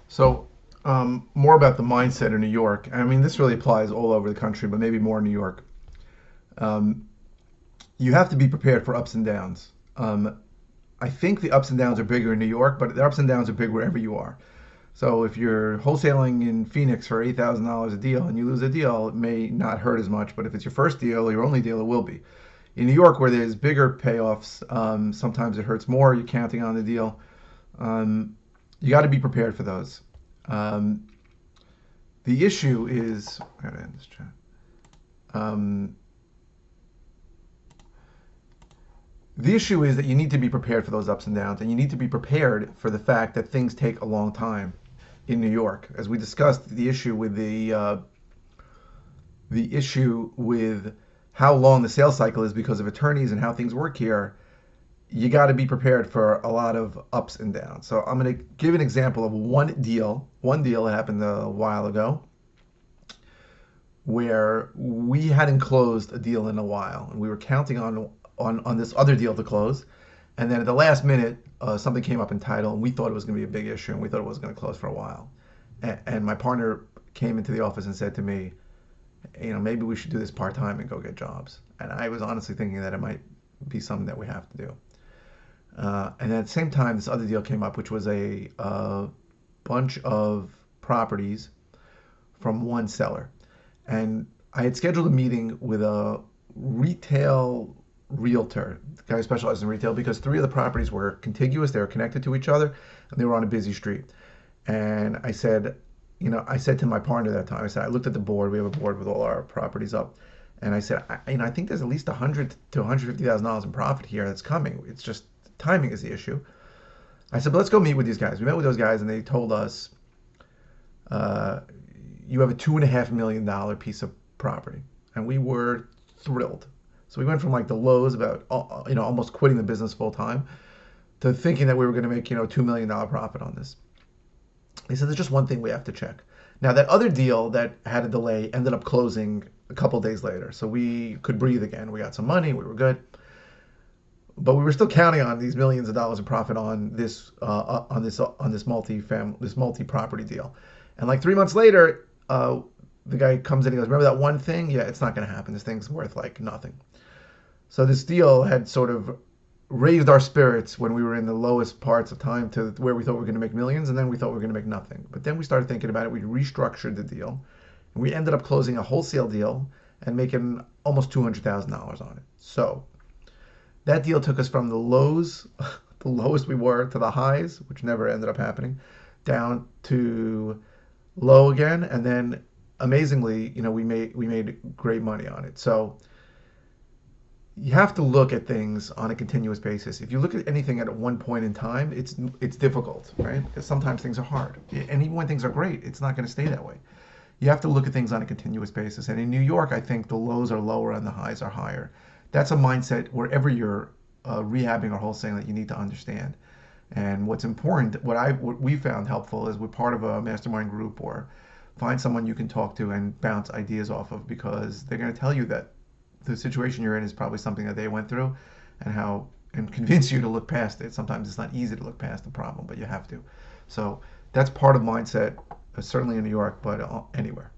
So, more about the mindset in New York. I mean, this really applies all over the country, but maybe more in New York. Um, you have to be prepared for ups and downs. I think the ups and downs are bigger in New York, but the ups and downs are big wherever you are. So if you're wholesaling in Phoenix for $8,000 a deal and you lose a deal, it may not hurt as much. But if it's your first deal or your only deal, it will be. In New York, where there's bigger payoffs, sometimes it hurts more. You're counting on the deal. Um, you got to be prepared for those. Um, the issue is, I gotta end this chat. Um, the issue is that you need to be prepared for those ups and downs, and you need to be prepared for the fact that things take a long time in New York. As we discussed, the issue with how long the sales cycle is because of attorneys and how things work here. You got to be prepared for a lot of ups and downs. So I'm going to give an example of one deal that happened a while ago, where we hadn't closed a deal in a while, and we were counting on this other deal to close. And then at the last minute, something came up in title, and we thought it was going to be a big issue, and we thought it was going to close for a while. And my partner came into the office and said to me, maybe we should do this part time and go get jobs. And I was honestly thinking that it might be something that we have to do. And at the same time, this other deal came up, which was a bunch of properties from one seller. And I had scheduled a meeting with a retail realtor, the guy who specializes in retail, because three of the properties were contiguous, they were connected to each other, and they were on a busy street. And I said to my partner that time, I said, I looked at the board, we have a board with all our properties up, and I said, I think there's at least $100,000 to $150,000 in profit here that's coming. It's just timing is the issue. I said, but let's go meet with these guys. We met with those guys, and they told us, uh, you have a $2.5 million piece of property, and we were thrilled. So we went from like the lows about almost quitting the business full time to thinking that we were going to make $2 million profit on this. He said there's just one thing we have to check. Now that other deal that had a delay ended up closing a couple days later, so we could breathe again. We got some money, we were good, but we were still counting on these millions of dollars in profit on this multi-property deal. And like 3 months later, the guy comes in and goes, remember that one thing? Yeah, it's not going to happen. This thing's worth like nothing. So this deal had sort of raised our spirits when we were in the lowest parts of time to where we thought we were going to make millions, and then we thought we were going to make nothing. But then we started thinking about it. We restructured the deal, and we ended up closing a wholesale deal and making almost $200,000 on it. So that deal took us from the lows, the lowest we were, to the highs, which never ended up happening, down to low again, and then amazingly, we made great money on it. So you have to look at things on a continuous basis. If you look at anything at one point in time, it's difficult, right? Because sometimes things are hard, and even when things are great, it's not going to stay that way. You have to look at things on a continuous basis. And in New York, I think the lows are lower and the highs are higher. That's a mindset wherever you're rehabbing or wholesaling that you need to understand. And what's important, what we found helpful is we're part of a mastermind group, or find someone you can talk to and bounce ideas off of, because they're going to tell you that the situation you're in is probably something that they went through, and convince you to look past it. Sometimes it's not easy to look past the problem, but you have to. So that's part of mindset, certainly in New York, but anywhere.